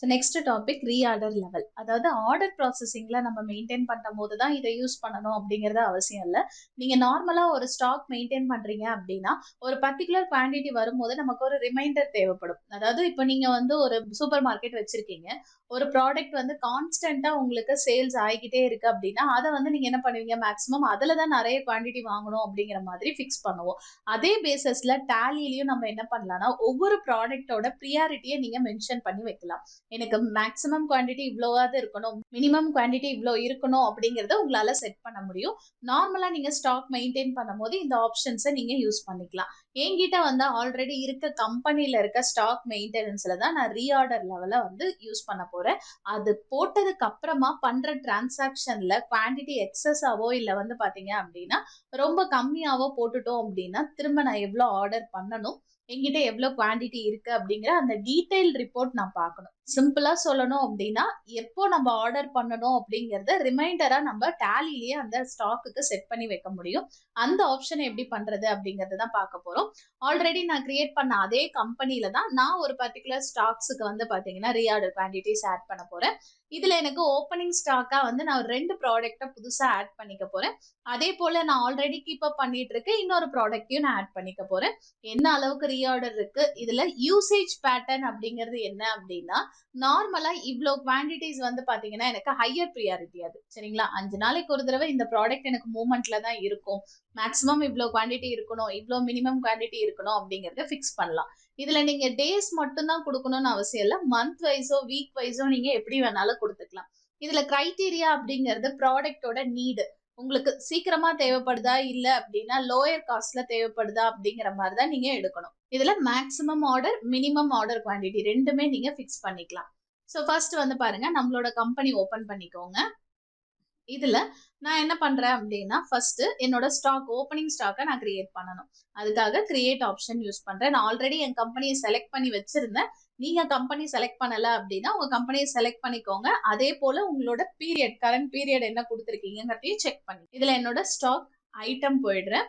So next topic reorder level. அதாவது order ப்ராசஸிங்ல நம்ம maintain பண்ணும் போது தான் இதை யூஸ் பண்ணணும் அப்படிங்கிறது அவசியம் இல்லை. நீங்க நார்மலா ஒரு ஸ்டாக் மெயின்டைன் பண்றீங்க அப்படின்னா ஒரு பர்டிகுலர் குவான்டிட்டி வரும்போது நமக்கு ஒரு ரிமைண்டர் தேவைப்படும். அதாவது இப்போ நீங்க வந்து ஒரு சூப்பர் மார்க்கெட் வச்சிருக்கீங்க, ஒரு ப்ராடக்ட் வந்து கான்ஸ்டன்டா உங்களுக்கு சேல்ஸ் ஆகிக்கிட்டே இருக்கு அப்படின்னா அதை வந்து நீங்க என்ன பண்ணுவீங்க, மேக்ஸிமம் அதுல தான் நிறைய குவான்டிட்டி வாங்கணும் அப்படிங்கிற மாதிரி ஃபிக்ஸ் பண்ணுவோம். அதே பேசஸ்ல டேலிலையும் நம்ம என்ன பண்ணலாம்னா ஒவ்வொரு ப்ராடக்டோட ப்ரியாரிட்டியை நீங்க மென்ஷன் பண்ணி வைக்கலாம். எனக்கு மேக்ஸிமம் குவான்டிட்டி இவ்வளவாவது இருக்கணும், மினிமம் குவான்டிட்டி இவ்வளோ இருக்கணும் அப்படிங்கறத உங்களால செட் பண்ண முடியும். நார்மலா நீங்க ஸ்டாக் மெயின்டைன் பண்ணும்போது இந்த ஆப்ஷன்ஸை நீங்க யூஸ் பண்ணிக்கலாம். என்கிட்ட வந்து ஆல்ரெடி இருக்க கம்பெனில இருக்க ஸ்டாக் மெயின்டெனன்ஸ்ல தான் நான் ரீஆர்டர் லெவல வந்து யூஸ் பண்ண போறேன். அது போட்டதுக்கு அப்புறமா பண்ற டிரான்சாக்ஷன்ல குவான்டிட்டி எக்ஸஸாவோ இல்ல வந்து பாத்தீங்க அப்படின்னா ரொம்ப கம்மியாவோ போட்டுட்டோம் அப்படின்னா திரும்ப நான் எவ்வளவு ஆர்டர் பண்ணணும், என்கிட்ட எவ்வளவு குவான்டிட்டி இருக்கு அப்படிங்கிற அந்த டீடைல் ரிப்போர்ட் நான் பார்க்கணும். சிம்பிளா சொல்லணும் அப்படின்னா எப்போ நம்ம ஆர்டர் பண்ணணும் அப்படிங்கறத ரிமைண்டரா நம்ம டேலிலேயே அந்த ஸ்டாக்குக்கு செட் பண்ணி வைக்க முடியும். அந்த ஆப்ஷனை எப்படி பண்றது அப்படிங்கறத தான் பார்க்க போறோம். ஆல்ரெடி நான் கிரியேட் பண்ண அதே கம்பெனில தான் நான் ஒரு பர்டிகுலர் ஸ்டாக்ஸுக்கு வந்து பாத்தீங்கன்னா ரீஆர்டர் குவான்டிட்டிஸ் ஆட் பண்ண போறேன். இதுல எனக்கு ஓப்பனிங் ஸ்டாக்கா வந்து நான் 2 ப்ராடக்ட்டை புதுசா ஆட் பண்ணிக்க போறேன். அதே போல நான் ஆல்ரெடி கீப் அப் பண்ணிட்டு இருக்க இன்னொரு ப்ராடக்ட்டையும் நான் ஆட் பண்ணிக்க போறேன். என்ன அளவுக்கு ரீஆர்டர் இருக்கு, இதுல யூசேஜ் பேட்டர்ன் அப்படிங்கிறது என்ன அப்படின்னா நார்மலா இவ்வளோ குவான்டிட்டிஸ் வந்து பாத்தீங்கன்னா எனக்கு ஹையர் ப்ரியாரிட்டி. அது சரிங்களா, 5 நாளைக்கு ஒரு தடவை இந்த ப்ராடக்ட் எனக்கு மூவ்மெண்ட்ல தான் இருக்கும், மேக்ஸிமம் இவ்வளோ குவான்டிட்டி இருக்கணும், இவ்வளோ மினிமம் குவான்டிட்டி இருக்கணும் அப்படிங்கறத ஃபிக்ஸ் பண்ணலாம். இதுல நீங்க டேஸ் மட்டும் தான் கொடுக்கணும்னு அவசியம் இல்லை, மந்த் வைஸோ வீக் வைஸோ நீங்க எப்படி வேணாலும் கொடுத்துக்கலாம். இதுல கிரைட்டீரியா அப்படிங்கிறது ப்ராடக்டோட நீடு, உங்களுக்கு சீக்கிரமா தேவைப்படுதா இல்ல அப்படின்னா லோயர் காஸ்ட்ல தேவைப்படுதா அப்படிங்கிற மாதிரி தான் நீங்க எடுக்கணும். இதுல maximum order, minimum order quantity ரெண்டுமே நீங்க ஃபிக்ஸ் பண்ணிக்கலாம். ஸோ ஃபர்ஸ்ட் வந்து பாருங்க, நம்மளோட கம்பெனி ஓபன் பண்ணிக்கோங்க. இதுல நான் என்ன பண்றேன் அப்படின்னா ஃபர்ஸ்ட் என்னோட ஸ்டாக் ஓப்பனிங் ஸ்டாக்கை நான் கிரியேட் பண்ணணும். அதுக்காக கிரியேட் ஆப்ஷன் யூஸ் பண்றேன். நான் ஆல்ரெடி என் கம்பெனியை செலக்ட் பண்ணி வச்சிருந்தேன். நீங்க கம்பெனி செலக்ட் பண்ணல அப்படின்னா உங்க கம்பெனியை செலக்ட் பண்ணிக்கோங்க. அதே போல உங்களோட பீரியட், கரண்ட் பீரியட் என்ன கொடுத்துருக்கீங்கிறதையும் செக் பண்ணி இதுல என்னோட ஸ்டாக் ஐட்டம் போயிடுறேன்.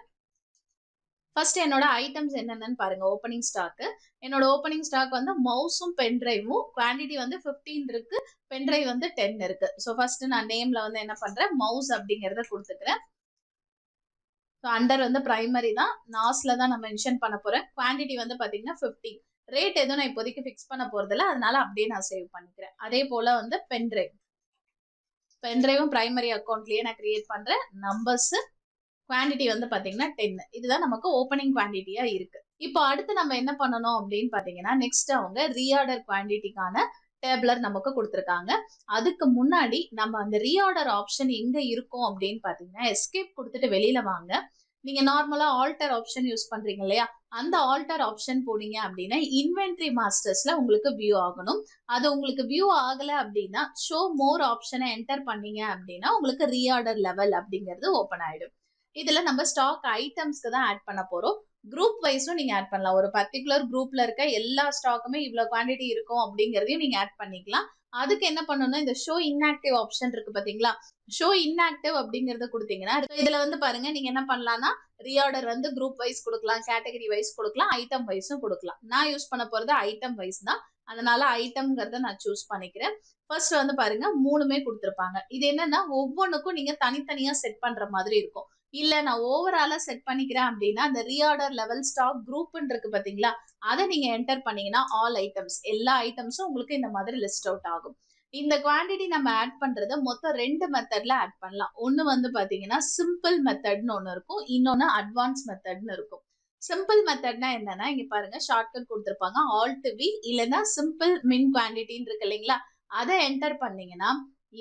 ஃபர்ஸ்ட் என்னோட ஐட்டம்ஸ் என்னென்னு பாருங்க. ஓப்பனிங் ஸ்டாக், என்னோட ஓப்பனிங் ஸ்டாக் வந்து மவுஸும் பென் டிரைவும், குவான்டிட்டி வந்து 15 இருக்கு, பென் டிரைவ் வந்து 10 இருக்கு. ஸோ ஃபர்ஸ்ட் நான் நேம்ல வந்து என்ன பண்றேன், மவுஸ் அப்படிங்கறத கொடுத்துக்கிறேன். ஸோ அண்டர் வந்து பிரைமரி தான், நாஸ்ல தான் நான் மென்ஷன் பண்ண போறேன். குவான்டிட்டி வந்து பாத்தீங்கன்னா 15. ரேட் எதுவும் நான் இப்போதைக்கு ஃபிக்ஸ் பண்ண போறது இல்லை, அதனால அப்படியே நான் சேவ் பண்ணிக்கிறேன். அதே போல வந்து பென் டிரைவ், பென் டிரைவும் பிரைமரி அக்கௌண்ட்லயே நான் கிரியேட் பண்றேன். நம்பர்ஸ், குவான்டிட்டி வந்து பாத்தீங்கன்னா 10. இதுதான் நமக்கு ஓப்பனிங் குவான்டிட்டியா இருக்கு. இப்போ அடுத்து நம்ம என்ன பண்ணணும் அப்படின்னு பாத்தீங்கன்னா நெக்ஸ்ட் அவங்க ரீஆர்டர் குவான்டிட்டிக்கான டேபிளர் நமக்கு கொடுத்துருக்காங்க. அதுக்கு முன்னாடி நம்ம அந்த ரீஆர்டர் ஆப்ஷன் எங்க இருக்கும் அப்படின்னு பாத்தீங்கன்னா எஸ்கேப் கொடுத்துட்டு வெளியில வாங்க. நீங்க நார்மலா ஆல்டர் ஆப்ஷன் யூஸ் பண்றீங்க இல்லையா, அந்த ஆல்டர் ஆப்ஷன் போனீங்க அப்படின்னா இன்வென்ட்ரி மாஸ்டர்ஸ்ல உங்களுக்கு வியூ ஆகணும். அது உங்களுக்கு வியூ ஆகல அப்படின்னா ஷோ மோர் ஆப்ஷனை என்டர் பண்ணீங்க அப்படின்னா உங்களுக்கு ரீஆர்டர் லெவல் அப்படிங்கிறது ஓப்பன் ஆயிடும். இதுல நம்ம ஸ்டாக் ஐட்டம்ஸ்க்கு தான் ஆட் பண்ண போறோம். குரூப் வைஸும் நீங்க ஆட் பண்ணலாம். ஒரு பர்டிகுலர் குரூப்ல இருக்க எல்லா ஸ்டாக்குமே இவ்வளவு குவான்டிட்டி இருக்கும் அப்படிங்கறதையும் நீங்க ஆட் பண்ணிக்கலாம். அதுக்கு என்ன பண்ணணும்னா இந்த ஷோ இன்ஆக்டிவ் ஆப்ஷன் இருக்கு பாத்தீங்களா, ஷோ இன்ஆக்டிவ் அப்படிங்கறத கொடுத்தீங்கன்னா இதுல வந்து பாருங்க நீங்க என்ன பண்ணலாம்னா ரீஆர்டர் வந்து குரூப் வைஸ் கொடுக்கலாம், கேட்டகரி வைஸ் கொடுக்கலாம், ஐட்டம் வைஸும் கொடுக்கலாம். நான் யூஸ் பண்ண போறது ஐட்டம் வைஸ் தான், அதனால ஐட்டம்ங்கிறத நான் சூஸ் பண்ணிக்கிறேன். ஃபர்ஸ்ட் வந்து பாருங்க 3மே கொடுத்துருப்பாங்க. இது என்னன்னா ஒவ்வொன்றுக்கும் நீங்க தனித்தனியா செட் பண்ற மாதிரி இருக்கும். இல்ல நான் ஓவராலா செட் பண்ணிக்கிறேன் அப்படின்னா அந்த ரீஆர்டர் லெவல் ஸ்டாக் குரூப் இருக்கு பாத்தீங்களா, அதை நீங்க என்டர் பண்ணீங்கன்னா ஆல் ஐட்டம்ஸ், எல்லா ஐட்டம்ஸும் உங்களுக்கு இந்த மாதிரி லிஸ்ட் அவுட் ஆகும். இந்த குவான்டிட்டி நம்ம ஆட் பண்றத மொத்தம் 2 மெத்தட்ல ஆட் பண்ணலாம். ஒன்னு வந்து பாத்தீங்கன்னா சிம்பிள் மெத்தட்னு ஒன்னு இருக்கும், இன்னொன்னு அட்வான்ஸ் மெத்தட்னு இருக்கும். சிம்பிள் மெத்தட்னா என்னன்னா இங்க பாருங்க ஷார்ட்கட் கொடுத்துருப்பாங்க, ஆல்ட் வி இல்லைன்னா சிம்பிள் மின் குவான்டிட்டின்னு இருக்கு இல்லைங்களா, அதை என்டர் பண்ணீங்கன்னா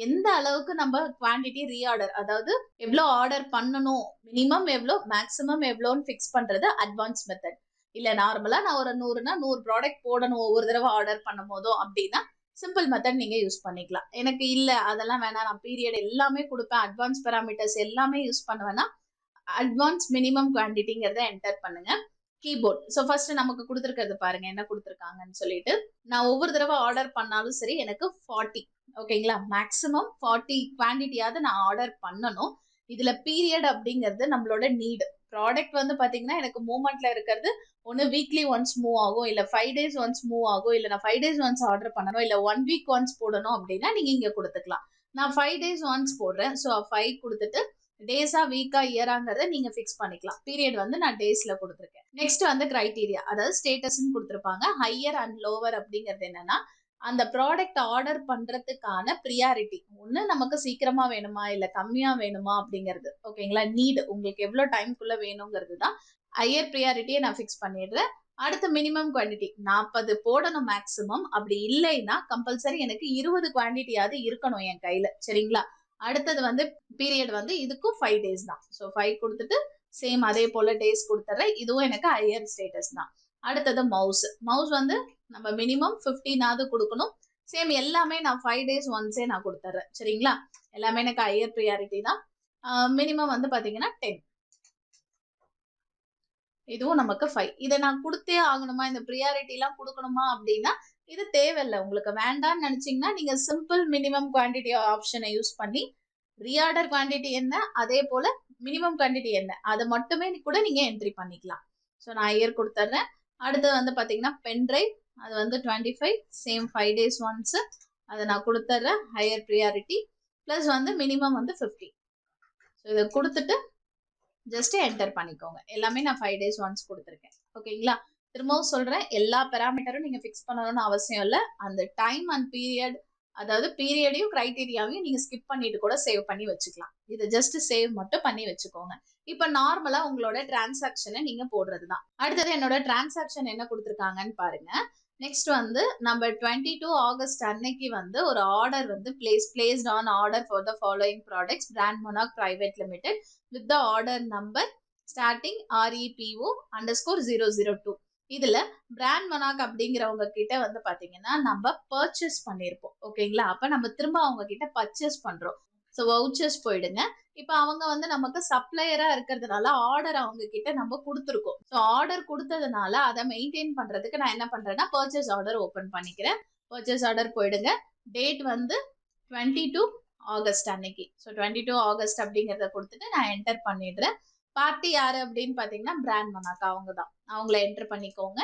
எந்த அளவுக்கு நம்ம குவான்டிட்டி ரீஆர்டர், அதாவது எவ்வளவு ஆர்டர் பண்ணணும், மினிமம் எவ்வளோ மேக்ஸிமம் எவ்வளோன்னு ஃபிக்ஸ் பண்றது அட்வான்ஸ் மெத்தட். இல்ல நார்மலா நான் ஒரு 100னா 100 ப்ராடக்ட் போடணும் ஒவ்வொரு தடவை ஆர்டர் பண்ணும் போதோ அப்படின்னா சிம்பிள் மெத்தட் நீங்க யூஸ் பண்ணிக்கலாம். எனக்கு இல்ல அதெல்லாம் வேணாம், நான் பீரியட் எல்லாமே கொடுப்பேன், அட்வான்ஸ் பேராமீட்டர்ஸ் எல்லாமே யூஸ் பண்ணுவேன்னா அட்வான்ஸ் மினிமம் குவான்டிட்டிங்கிறத என்டர் பண்ணுங்க. கீபோர்ட், ஸோ ஃபர்ஸ்ட் நமக்கு கொடுத்துருக்கிறது பாருங்க என்ன கொடுத்துருக்காங்கன்னு சொல்லிட்டு, நான் ஒவ்வொரு தடவை ஆர்டர் பண்ணாலும் சரி எனக்கு 40, ஓகேங்களா, மேக்ஸிமம் 40 குவான்டிட்டியாவது நான் ஆர்டர் பண்ணணும். இதுல பீரியட் அப்படிங்கிறது நம்மளோட நீடு, ப்ராடக்ட் வந்து பாத்தீங்கன்னா எனக்கு மூவ்மெண்ட்ல இருக்கிறது ஒன்று வீக்லி ஒன்ஸ் மூவ் ஆகும், இல்லை 5 days ஒன்ஸ் மூவ் ஆகும், இல்லை நான் 5 days ஒன்ஸ் ஆர்டர் பண்ணணும், இல்லை 1 week ஒன்ஸ் போடணும் அப்படின்னா நீங்க இங்க கொடுத்துக்கலாம். நான் 5 days ஒன்ஸ் போடுறேன். ஸோ 5 கொடுத்துட்டு டேஸா வீக்கா இயராங்கிறத நீங்க ஃபிக்ஸ் பண்ணிக்கலாம். பீரியட் வந்து நான் டேஸ்ல கொடுத்துருக்கேன். நெக்ஸ்ட் வந்து கிரைட்டீரியா, அதாவது ஸ்டேட்டஸ்ன்னு கொடுத்துருப்பாங்க. ஹையர் அண்ட் லோவர் அப்படிங்கிறது என்னன்னா அந்த ப்ராடக்ட் ஆர்டர் பண்றதுக்கான ப்ரியாரிட்டி, ஒன்று நமக்கு சீக்கிரமா வேணுமா இல்லை கம்மியா வேணுமா அப்படிங்கிறது. ஓகேங்களா, நீட் உங்களுக்கு எவ்வளோ டைம்குள்ள வேணுங்கிறது தான் ஹையர் ப்ரியாரிட்டியை நான் ஃபிக்ஸ் பண்ணிடுறேன். அடுத்த மினிமம் குவான்டிட்டி 40 போடணும் மேக்ஸிமம். அப்படி இல்லைன்னா கம்பல்சரி எனக்கு 20 குவான்டிட்டியாவது இருக்கணும் என் கையில. சரிங்களா, அடுத்தது வந்து பீரியட் வந்து இதுக்கும் 5 days தான். ஸோ 5 கொடுத்துட்டு சேம் அதே போல டேஸ் கொடுத்துட்றேன். இதுவும் எனக்கு ஹையர் ஸ்டேட்டஸ் தான். அடுத்தது மவுஸ் வந்து நம்ம மினிமம் 15ஆவது கொடுக்கணும். சேம் எல்லாமே நான் 5 days ஒன்ஸே நான் கொடுத்துட்றேன். சரிங்களா, எல்லாமே எனக்கு ஹையர் ப்ரியாரிட்டி தான். மினிமம் வந்து பாத்தீங்கன்னா 10, இதுவும் நமக்கு 5. இதை நான் கொடுத்தே ஆகணுமா, இந்த ப்ரியாரிட்டி எல்லாம் கொடுக்கணுமா அப்படின்னா இது தேவையில்லை. உங்களுக்கு வேண்டாம்னு நினைச்சீங்கன்னா நீங்க சிம்பிள் மினிமம் குவான்டிட்டி ஆப்ஷனை யூஸ் பண்ணி ரீஆர்டர் குவான்டிட்டி என்ன, அதே போல மினிமம் குவான்டிட்டி என்ன, அதை மட்டுமே கூட நீங்க என்ட்ரி பண்ணிக்கலாம். ஸோ நான் ஹையர் கொடுத்துட்றேன். அடுத்தது வந்து பாத்தீங்கன்னா பென் டிரைவ், அது வந்து 25, சேம் 5 days ஒன்ஸ், அதை நான் கொடுத்துட்றேன். ஹையர் ப்ரியாரிட்டி பிளஸ் வந்து மினிமம் வந்து 50. ஸோ இதை கொடுத்துட்டு ஜஸ்ட் என்டர் பண்ணிக்கோங்க. எல்லாமே நான் 5 days ஒன்ஸ் கொடுத்துருக்கேன். ஓகேங்களா, திரும்பவும் சொல்றேன், எல்லா பேராமீட்டரும் நீங்க ஃபிக்ஸ் பண்ணணும்னு அவசியம் இல்லை. அந்த டைம் அண்ட் பீரியட், அதாவது பீரியடையும் கிரைட்டீரியாவையும் நீங்க ஸ்கிப் பண்ணிட்டு கூட சேவ் பண்ணி வச்சுக்கலாம். இதை ஜஸ்ட் சேவ் மட்டும் பண்ணி வச்சுக்கோங்க. இப்ப நார்மலா உங்களோட டிரான்சாக்ஷனை நீங்க போடுறதுதான். அடுத்தது என்னோட டிரான்சாக்ஷன் என்ன கொடுத்துருக்காங்கன்னு பாருங்க. நெக்ஸ்ட் வந்து நம்ம 22 August அன்னைக்கு வந்து ஒரு ஆர்டர் வந்து placed an order for the following products brand Monac private limited with the order number starting REPO_002. இதுல பிராண்ட் மொனாக் அப்படிங்கிறவங்க கிட்ட வந்து பாத்தீங்கன்னா நம்ம பர்ச்சேஸ் பண்ணிருப்போம். ஓகேங்களா, அப்ப நம்ம திரும்ப அவங்க கிட்ட பர்ச்சேஸ் பண்றோம். ஸோ வவுச்சர்ஸ் போயிடுங்க. இப்போ அவங்க வந்து நமக்கு சப்ளையரா இருக்கிறதுனால ஆர்டர் அவங்க கிட்ட நம்ம கொடுத்துருக்கோம். ஸோ ஆர்டர் கொடுத்ததுனால அதை மெயின்டைன் பண்றதுக்கு நான் என்ன பண்றேன்னா பர்ச்சேஸ் ஆர்டர் ஓபன் பண்ணிக்கிறேன். பர்ச்சேஸ் ஆர்டர் போயிடுங்க. டேட் வந்து 22 August அன்னைக்கு. ஸோ 22 August அப்படிங்கிறத கொடுத்துட்டு நான் என்டர் பண்ணிடுறேன். பார்ட்டி யாரு அப்படின்னு பாத்தீங்கன்னா பிராண்ட் மொனாக், அவங்க தான். அவங்கள என்டர் பண்ணிக்கோங்க.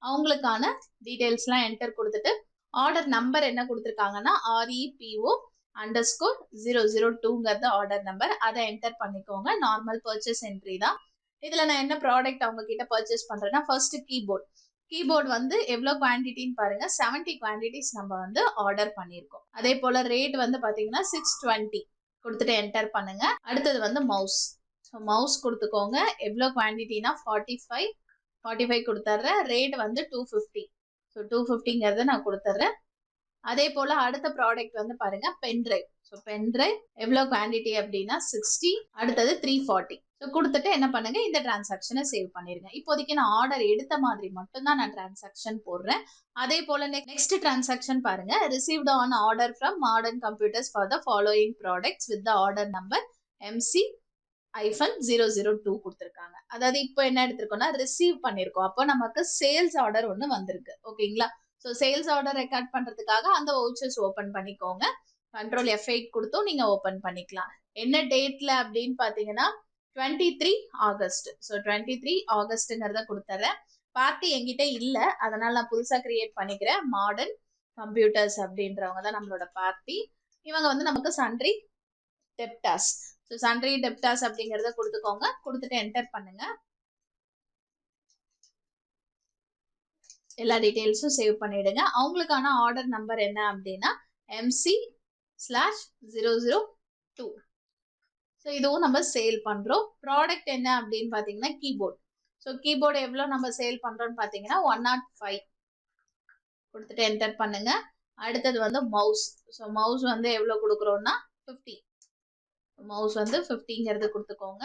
அவங்களுக்கான டீடைல்ஸ்லாம் என்டர் கொடுத்துட்டு ஆர்டர் நம்பர் என்ன கொடுத்துருக்காங்கன்னா REPO_002ங்கிறது ஆர்டர் நம்பர். அதை என்டர் பண்ணிக்கோங்க. நார்மல் பர்ச்சேஸ் என்ட்ரி தான். இதுல நான் என்ன ப்ராடக்ட் அவங்க கிட்ட பர்ச்சேஸ் பண்றேன்னா ஃபர்ஸ்ட் கீபோர்ட் வந்து எவ்வளவு குவான்டிட்டின்னு பாருங்க. 70 குவான்டிட்டிஸ் நம்ம வந்து ஆர்டர் பண்ணியிருக்கோம். அதே போல ரேட் வந்து பாத்தீங்கன்னா 620 கொடுத்துட்டு என்டர் பண்ணுங்க. அடுத்தது வந்து மவுஸ் கொடுத்துக்கோங்க. எவ்வளவு குவான்டிட்டினா 45 கொடுத்துட்றேன். ரேட் வந்து 250. ஸோ 250ங்கிறத நான் கொடுத்துட்றேன். அதே போல அடுத்த ப்ராடக்ட் வந்து பாருங்க pen drive. So pen drive எவ்வளவு குவான்டிட்டி அப்படின்னா 60, அடுத்தது 340. ஸோ கொடுத்துட்டு என்ன பண்ணுங்க, இந்த டிரான்சாக்ஷனை சேவ் பண்ணிருங்க. இப்போதைக்கு நான் ஆர்டர் எடுத்த மாதிரி மட்டும்தான் நான் டிரான்சாக்ஷன் போடுறேன். அதே போல நெக்ஸ்ட் டிரான்சாக்ஷன் பாருங்க. Received on order from modern computers for the following products with the order number MC-002 கொடுத்துருக்காங்க. அதாவது இப்போ என்ன எடுத்திருக்கோம்னா ரிசீவ் பண்ணிருக்கோம். அப்போ நமக்கு சேல்ஸ் ஆர்டர் ஒன்று வந்திருக்கு. ஓகேங்களா, ஸோ சேல்ஸ் ஆர்டர் ரெக்கார்ட் பண்றதுக்காக அந்த வவுச்சர்ஸ் ஓபன் பண்ணிக்கோங்க. Ctrl F8 கொடுத்தும் நீங்க ஓபன் பண்ணிக்கலாம். என்ன டேட்ல அப்படின்னு பாத்தீங்கன்னா 23 August. ஸோ 23 Augustங்கிறத கொடுத்துறேன். பார்ட்டி என்கிட்ட இல்ல, அதனால நான் புதுசா கிரியேட் பண்ணிக்கிறேன். மாடர்ன் கம்ப்யூட்டர்ஸ் அப்படின்றவங்க தான் நம்மளோட பார்ட்டி. இவங்க வந்து நமக்கு sundry debtors. So sundry debtors அப்படிங்கிறத கொடுத்துக்கோங்க. கொடுத்துட்டு என்டர் பண்ணுங்க. எல்லா டீடைல்ஸும் சேவ் பண்ணிடுங்க. அவங்களுக்கான ஆர்டர் நம்பர் என்ன அப்படின்னா MC/002. ஸோ இதுவும் நம்ம சேல் பண்றோம். ப்ராடக்ட் என்ன அப்படின்னு பாத்தீங்கன்னா கீபோர்ட். ஸோ கீபோர்டு எவ்வளவு நம்ம சேல் பண்றோம்னு பாத்தீங்கன்னா 105 கொடுத்துட்டு என்டர் பண்ணுங்க. அடுத்தது வந்து மவுஸ். ஸோ மவுஸ் வந்து எவ்வளவு கொடுக்குறோம்னா 50. மவுஸ் வந்து 50ங்கிறது கொடுத்துக்கோங்க.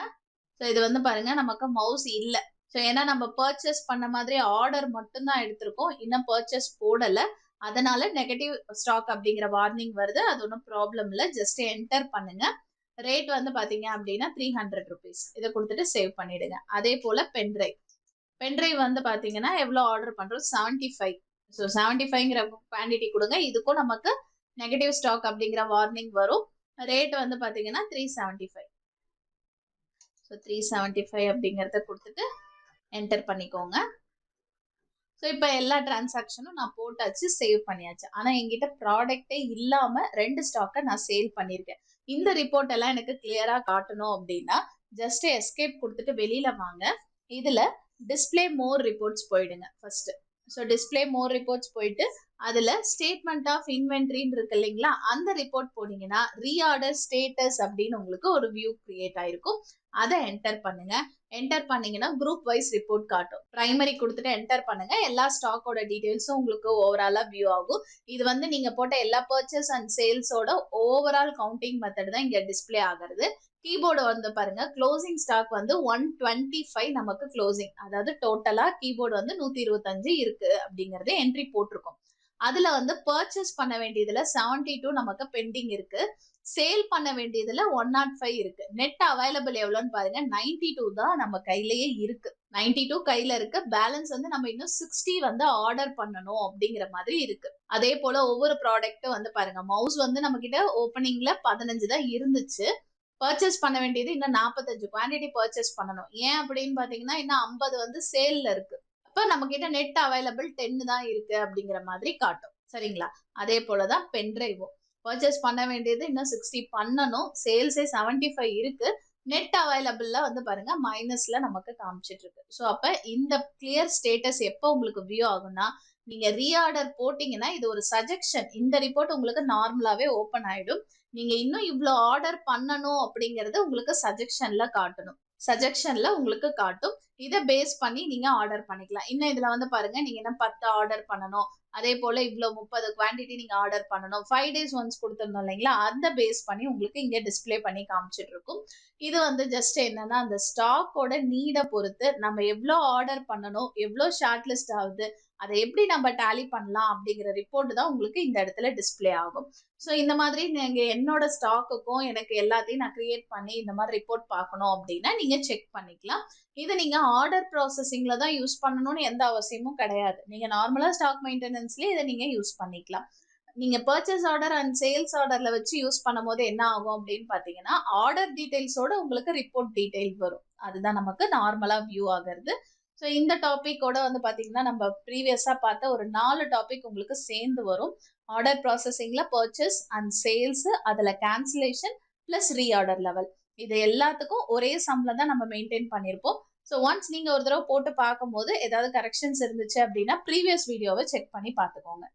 ஸோ இது வந்து பாருங்க நமக்கு மவுஸ் இல்லை. ஸோ ஏன்னா நம்ம பர்ச்சேஸ் பண்ண மாதிரி ஆர்டர் மட்டும்தான் எடுத்திருக்கோம், இன்னும் பர்ச்சேஸ் போடலை. அதனால நெகட்டிவ் ஸ்டாக் அப்படிங்கிற வார்னிங் வருது. அது ஒன்றும் ப்ராப்ளம் இல்லை, ஜஸ்ட் என்டர் பண்ணுங்க. ரேட் வந்து பாத்தீங்க அப்படின்னா 300 rupees. இதை கொடுத்துட்டு சேவ் பண்ணிடுங்க. அதே போல பென்ட்ரைவ் வந்து பாத்தீங்கன்னா எவ்வளவு ஆர்டர் பண்றோம் 75. ஸோ 75ங்கிற குவான்டிட்டி கொடுங்க. இதுக்கும் நமக்கு நெகட்டிவ் ஸ்டாக் அப்படிங்கிற வார்னிங் வரும். ரேட் வந்து பாத்தீங்கன்னா 375. ஸோ 375 அப்படிங்கிறத கொடுத்துட்டு என்டர் பண்ணிக்கோங்க. ஸோ இப்போ எல்லா டிரான்சாக்ஷனும் நான் போட்டாச்சு, சேவ் பண்ணியாச்சு. ஆனால் என்கிட்ட ப்ராடக்டே இல்லாமல் 2 ஸ்டாக்கை நான் சேல் பண்ணியிருக்கேன். இந்த ரிப்போர்ட் எல்லாம் எனக்கு கிளியராக காட்டணும் அப்படின்னா ஜஸ்ட் எஸ்கேப் கொடுத்துட்டு வெளியில வாங்க. இதில் டிஸ்பிளே மோர் ரிப்போர்ட்ஸ் போயிடுங்க ஃபர்ஸ்ட். ஸோ டிஸ்பிளே மோர் ரிப்போர்ட்ஸ் போயிட்டு அதில் ஸ்டேட்மெண்ட் ஆஃப் இன்வென்ட்ரின்னு இருக்கு இல்லைங்களா, அந்த ரிப்போர்ட் போனீங்கன்னா ரீஆர்டர் ஸ்டேட்டஸ் அப்படின்னு உங்களுக்கு ஒரு வியூ கிரியேட் ஆயிருக்கும். அதை என்டர் பண்ணுங்க. என்டர் பண்ணீங்கன்னா குரூப் வைஸ் ரிப்போர்ட் காட்டும். பிரைமரி கொடுத்துட்டு என்டர் பண்ணுங்க. எல்லா ஸ்டாக்கோட டீடைல்ஸும் உங்களுக்கு ஓவராலா வியூ ஆகும். இது வந்து நீங்க போட்ட எல்லா பர்ச்சேஸ் அண்ட் சேல்ஸோட ஓவரால் கவுண்டிங் மெத்தட் தான் இங்க டிஸ்பிளே ஆகிறது. கீபோர்டு வந்து பாருங்க, க்ளோசிங் ஸ்டாக் வந்து 125 நமக்கு க்ளோசிங், அதாவது டோட்டலா கீபோர்டு வந்து 125 இருக்கு அப்படிங்கறது என்ட்ரி போட்டிருக்கோம். அதுல வந்து பர்ச்சேஸ் பண்ண வேண்டியதுல 72 நமக்கு பெண்டிங் இருக்கு. சேல் பண்ண வேண்டியதுல 105 இருக்கு. நெட் அவைலபிள் எவ்வளவுன்னு பாருங்க, 92 தான் நம்ம கையிலேயே இருக்கு. 92 கையில இருக்கு. பேலன்ஸ் வந்து நம்ம இன்னும் 60 வந்து ஆர்டர் பண்ணணும் அப்படிங்கிற மாதிரி இருக்கு. அதே போல ஒவ்வொரு ப்ராடக்ட்டும் வந்து பாருங்க, மவுஸ் வந்து நம்ம கிட்ட ஓப்பனிங்ல 15 தான் இருந்துச்சு. பர்ச்சேஸ் பண்ண வேண்டியது இன்னும் 45 குவான்டிட்டி பர்ச்சேஸ் பண்ணணும். ஏன் அப்படின்னு பாத்தீங்கன்னா இன்னும் 50 வந்து சேல்ல இருக்கு. அப்ப நம்ம கிட்ட நெட் அவைலபிள் 10 தான் இருக்கு அப்படிங்கிற மாதிரி காட்டும். சரிங்களா? அதே போலதான் பென்டிரைவும் பர்ச்சேஸ் பண்ண வேண்டியது இன்னும் 60 பண்ணணும். சேல்ஸே 75 இருக்கு. நெட் அவைலபிள்ல வந்து பாருங்க மைனஸ்ல நமக்கு காமிச்சிட்டு இருக்கு. ஸோ அப்ப இந்த கிளியர் ஸ்டேட்டஸ் எப்போ உங்களுக்கு வியூ ஆகும்னா, நீங்க ரீஆர்டர் போட்டீங்கன்னா இது ஒரு சஜெக்ஷன். இந்த ரிப்போர்ட் உங்களுக்கு நார்மலாவே ஓப்பன் ஆயிடும். நீங்க இன்னும் இவ்வளோ ஆர்டர் பண்ணணும் அப்படிங்கறது உங்களுக்கு சஜெக்ஷன்ல காட்டணும். சஜெக்ஷன்ல உங்களுக்கு காட்டும். இதை பேஸ் பண்ணி நீங்க ஆர்டர் பண்ணிக்கலாம். இன்னும் இதுல வந்து பாருங்க, நீங்க என்ன 10 ஆர்டர் பண்ணணும், அதே போல இவ்வளவு 30 குவான்டிட்டி நீங்க ஆர்டர் பண்ணணும், 5 days ஒன்ஸ் கொடுத்துருந்தோம் இல்லைங்களா, அந்த பேஸ் பண்ணி உங்களுக்கு இங்க டிஸ்பிளே பண்ணி காமிச்சிட்டு இருக்கும். இது வந்து ஜஸ்ட் என்னன்னா அந்த ஸ்டாக்கோட நீட பொறுத்து நம்ம எவ்வளோ ஆர்டர் பண்ணணும், எவ்வளோ ஷார்ட் லிஸ்ட் ஆகுது, அதை எப்படி நம்ம டேலி பண்ணலாம் அப்படிங்கிற ரிப்போர்ட் தான் உங்களுக்கு இந்த இடத்துல டிஸ்பிளே ஆகும். ஸோ இந்த மாதிரி நீங்க என்னோட ஸ்டாக்குக்கும் எனக்கு எல்லாத்தையும் நான் கிரியேட் பண்ணி இந்த மாதிரி ரிப்போர்ட் பார்க்கணும் அப்படின்னா நீங்க செக் பண்ணிக்கலாம். இதை நீங்க ஆர்டர் ப்ராசஸிங்ல தான் யூஸ் பண்ணணும்னு எந்த அவசியமும் கிடையாது. நீங்க நார்மலா ஸ்டாக் மெயின்டெனன்ஸ்லயே இதை நீங்க யூஸ் பண்ணிக்கலாம். நீங்க பர்ச்சேஸ் ஆர்டர் அண்ட் சேல்ஸ் ஆர்டர்ல வச்சு யூஸ் பண்ணும் போது என்ன ஆகும் அப்படின்னு பாத்தீங்கன்னா, ஆர்டர் டீடைல்ஸோட உங்களுக்கு ரிப்போர்ட் டீடைல் வரும். அதுதான் நமக்கு நார்மலா வியூ ஆகிறது. ஸோ இந்த டாபிக்கோட வந்து பாத்தீங்கன்னா நம்ம ப்ரீவியஸா பார்த்த ஒரு 4 டாபிக் உங்களுக்கு சேர்ந்து வரும். ஆர்டர் ப்ராசஸிங்ல பர்ச்சேஸ் அண்ட் சேல்ஸ், அதுல கேன்சலேஷன் பிளஸ் ரீஆர்டர் லெவல், இது எல்லாத்துக்கும் ஒரே சம்ல தான் நம்ம மெயின்டைன் பண்ணியிருப்போம். ஸோ ஒன்ஸ் நீங்க ஒரு தடவை போட்டு பார்க்கும்போது ஏதாவது கரெக்ஷன்ஸ் இருந்துச்சு அப்படின்னா ப்ரீவியஸ் வீடியோவை செக் பண்ணி பார்த்துக்கோங்க.